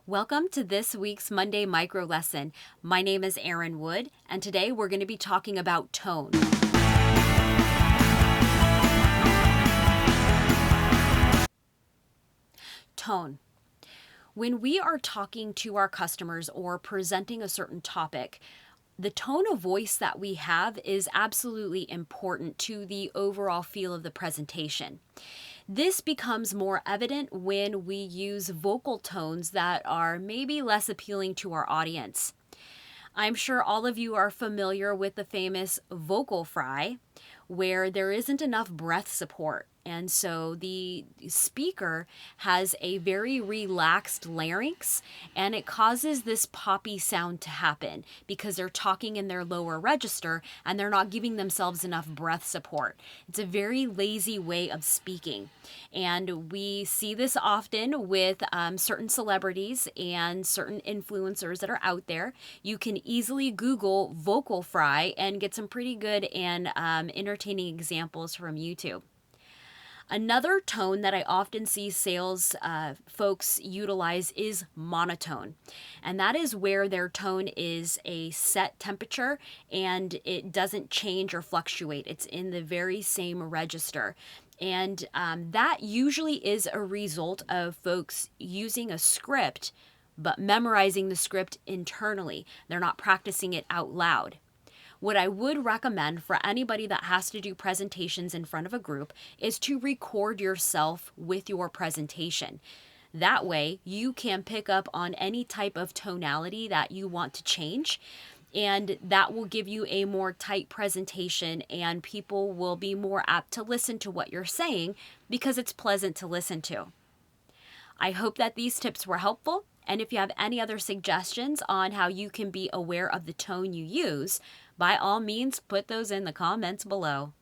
Welcome to this week's Monday micro lesson. My name is Erin Wood, and today we're going to be talking about tone. Tone. When we are talking to our customers or presenting a certain topic, the tone of voice that we have is absolutely important to the overall feel of the presentation. This becomes more evident when we use vocal tones that are maybe less appealing to our audience. I'm sure all of you are familiar with the famous vocal fry, where there isn't enough breath support. And so the speaker has a very relaxed larynx, and it causes this poppy sound to happen because they're talking in their lower register and they're not giving themselves enough breath support. It's a very lazy way of speaking. And we see this often with certain celebrities and certain influencers that are out there. You can easily Google vocal fry and get some pretty good and entertaining examples from YouTube. Another tone that I often see sales folks utilize is monotone. And that is where their tone is a set temperature and it doesn't change or fluctuate. It's in the very same register. And that usually is a result of folks using a script, but memorizing the script internally. They're not practicing it out loud. What I would recommend for anybody that has to do presentations in front of a group is to record yourself with your presentation. That way, you can pick up on any type of tonality that you want to change, and that will give you a more tight presentation, and people will be more apt to listen to what you're saying because it's pleasant to listen to. I hope that these tips were helpful, and if you have any other suggestions on how you can be aware of the tone you use, by all means, put those in the comments below.